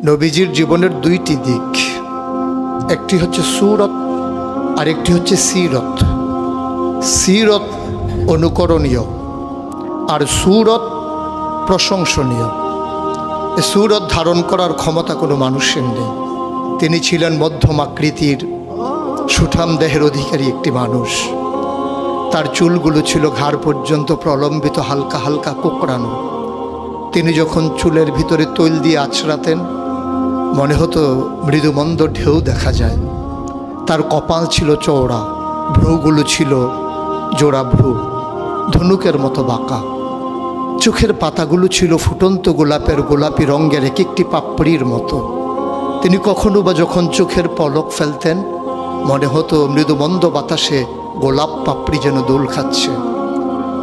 নবীজির জীবনের দুইটি দিক, একটি হচ্ছে সুরত আর একটি হচ্ছে সিরত। সিরত অনুকরণীয় আর সুরত প্রশংসনীয়। এই সুরত ধারণ করার ক্ষমতা কোনো মানুষের নেই। তিনি ছিলেন মধ্যম আকৃতির সুঠাম দেহের অধিকারী একটি মানুষ। তার চুলগুলো ছিল ঘাড় পর্যন্ত প্রলম্বিত, হালকা হালকা কোঁকড়ানো। তিনি যখন চুলের ভিতরে তৈল দিয়ে আছড়াতেন মনে হতো মৃদুমন্দ ঢেউ দেখা যায়। তার কপাল ছিল চওড়া, ভ্রুগুলো ছিল জোড়া ভ্রু, ধনুকের মতো বাঁকা। চোখের পাতাগুলো ছিল ফুটন্ত গোলাপের গোলাপি রঙের এক একটি পাপড়ির মতো। তিনি কখনো বা যখন চোখের পলক ফেলতেন মনে হতো মৃদুমন্দ বাতাসে গোলাপ পাপড়ি যেন দোল খাচ্ছে।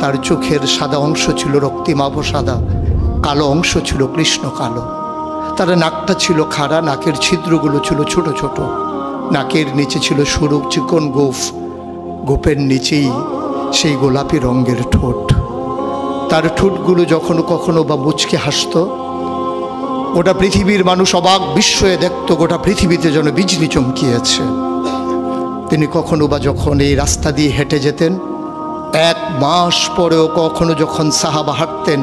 তার চোখের সাদা অংশ ছিল রক্তিমাভ সাদা, কালো অংশ ছিল কৃষ্ণ কালো। তার নাকটা ছিল খাড়া, নাকের ছিদ্রগুলো ছিল ছোট ছোট। নাকের নিচে ছিল সরু চিকন গোঁফ, গোঁফের নিচেই সেই গোলাপি রঙের ঠোঁট। তার ঠোঁটগুলো যখন কখনো বা মুচকে হাসত, গোটা পৃথিবীর মানুষ অবাক বিস্ময়ে দেখত গোটা পৃথিবীতে যেন বিজলি চমকিয়েছে। তিনি কখনো বা যখন এই রাস্তা দিয়ে হেঁটে যেতেন, 1 মাস পরেও কখনো যখন সাহাবা হাঁটতেন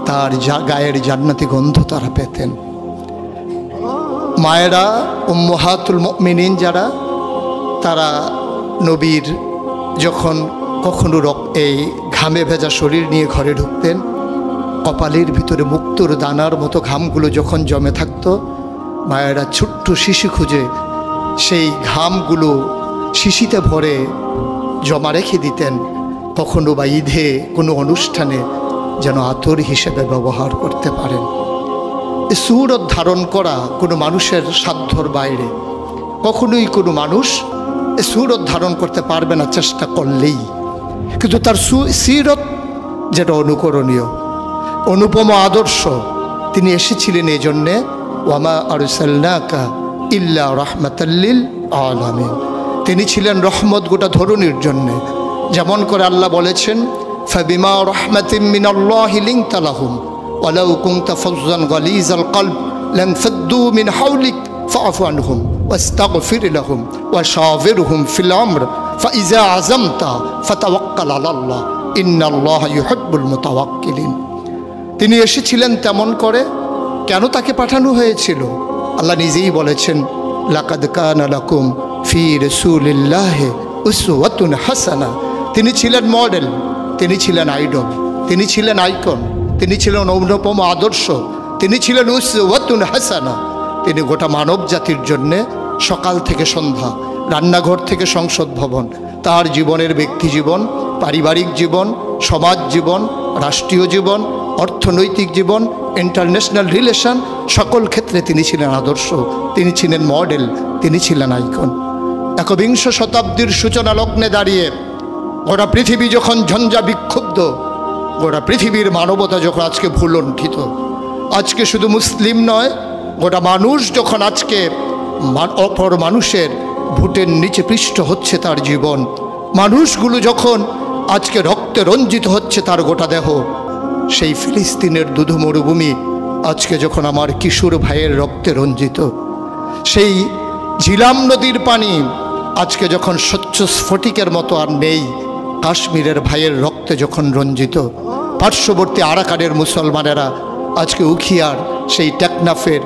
তার গায়ের জান্নাতি গন্ধ তারা পেতেন। মায়েরা উম্মাহাতুল মুমিনিন যারা, তারা নবীর যখন কখনো এই ঘামে ভেজা শরীর নিয়ে ঘরে ঢুকতেন, কপালের ভিতরে মুক্তোর দানার মতো ঘামগুলো যখন জমে থাকতো, মায়েরা ছোট্ট শিশি খুঁজে সেই ঘামগুলো শিশিতে ভরে জমা রেখে দিতেন, কখনো বা ঈদে কোনো অনুষ্ঠানে যেন আতর হিসেবে ব্যবহার করতে পারেন। এই সুরত ধারণ করা কোনো মানুষের সাধ্যর বাইরে। কখনোই কোনো মানুষ এই সুরত ধারণ করতে পারবে না চেষ্টা করলেই। কিন্তু তার সিরত যেটা অনুকরণীয়, অনুপম আদর্শ। তিনি এসেছিলেন এই জন্যে, ওয়ামা আরসালনাকা ইল্লা রাহমাতাল লিল আলামিন। তিনি ছিলেন রহমত গোটা ধরনীর জন্যে। যেমন করে আল্লাহ বলেছেন, ফাবিমা রাহমাতিন মিনাল্লাহি লিনতা লাহুম ওয়ালাউ কুনতা ফাজ্জান গালিজাল কলব লানফাদ্দু মিন হাওলিক ফাআফু আনহুম ওয়াস্তাগফির লাহুম ওয়াশাওিরহুম ফিল আমর ফাইজা আযামতা ফাতাওয়াক্কাল আলাল্লাহ ইন্নাল্লাহা ইউহিব্বুল মুতাওয়াক্কিলিন। তিনি এসেছিলেন তেমন করে। কেন তাকে পাঠানো হয়েছিল? আল্লাহ নিজেই বলেছেন, লাকাদ কানা লাকুম ফি রাসূলিল্লাহি উসওয়াতুন হাসানা। তিনি ছিলেন মডেল, তিনি ছিলেন আইডল, তিনি ছিলেন আইকন, তিনি ছিলেন অনুপম আদর্শ, তিনি ছিলেন উসওয়াতুন হাসানা। তিনি গোটা মানব জাতির জন্যে সকাল থেকে সন্ধ্যা, রান্নাঘর থেকে সংসদ ভবন, তার জীবনের ব্যক্তি জীবন, পারিবারিক জীবন, সমাজ জীবন, রাষ্ট্রীয় জীবন, অর্থনৈতিক জীবন, ইন্টারন্যাশনাল রিলেশন, সকল ক্ষেত্রে তিনি ছিলেন আদর্শ, তিনি ছিলেন মডেল, তিনি ছিলেন আইকন। একবিংশ শতাব্দীর সূচনা লগ্নে দাঁড়িয়ে গোটা পৃথিবী যখন ঝঞ্ঝা বিক্ষুব্ধ, গোটা পৃথিবীর মানবতা যখন আজকে ভুলণ্ঠিত, আজকে শুধু মুসলিম নয়, গোটা মানুষ যখন আজকে অপর মানুষের ভোটের নিচে পৃষ্ঠ হচ্ছে তার জীবন, মানুষগুলো যখন আজকে রক্তে রঞ্জিত হচ্ছে তার গোটা দেহ, সেই ফিলিস্তিনের দুধু মরুভূমি আজকে যখন আমার কিশোর ভাইয়ের রক্তে রঞ্জিত, সেই ঝিলাম নদীর পানি আজকে যখন স্বচ্ছ স্ফটিকের মতো আর নেই, কাশ্মীরের ভাইয়ের রক্তে যখন রঞ্জিত, পার্শ্ববর্তী আরাকানের মুসলমানেরা আজকে উখিয়ার সেই টেকনাফের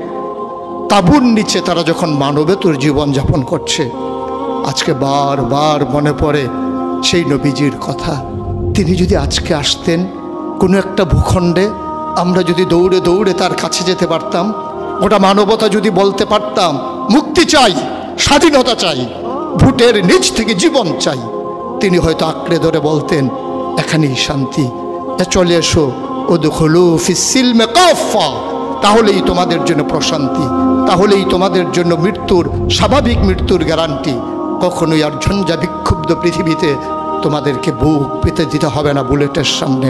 তাঁবুর নিচে তারা যখন মানবেতর জীবনযাপন করছে, আজকে বারবার মনে পড়ে সেই নবীজির কথা। তিনি যদি আজকে আসতেন কোনো একটা ভূখণ্ডে, আমরা যদি দৌড়ে দৌড়ে তার কাছে যেতে পারতাম, গোটা মানবতা যদি বলতে পারতাম মুক্তি চাই, স্বাধীনতা চাই, ভোটের নিচ থেকে জীবন চাই, তিনি হয়তো আঁকড়ে ধরে বলতেন এখানেই শান্তি, চলে এসো উদখুলু ফিস সিলমি কাফা, তাহলেই তোমাদের জন্য প্রশান্তি, তাহলেই তোমাদের জন্য মৃত্যুর, স্বাভাবিক মৃত্যুর গ্যারান্টি। কখনোই আর ঝঞ্ঝা বিক্ষুব্ধ পৃথিবীতে তোমাদেরকে বুক পেতে দিতে হবে না বুলেটের সামনে।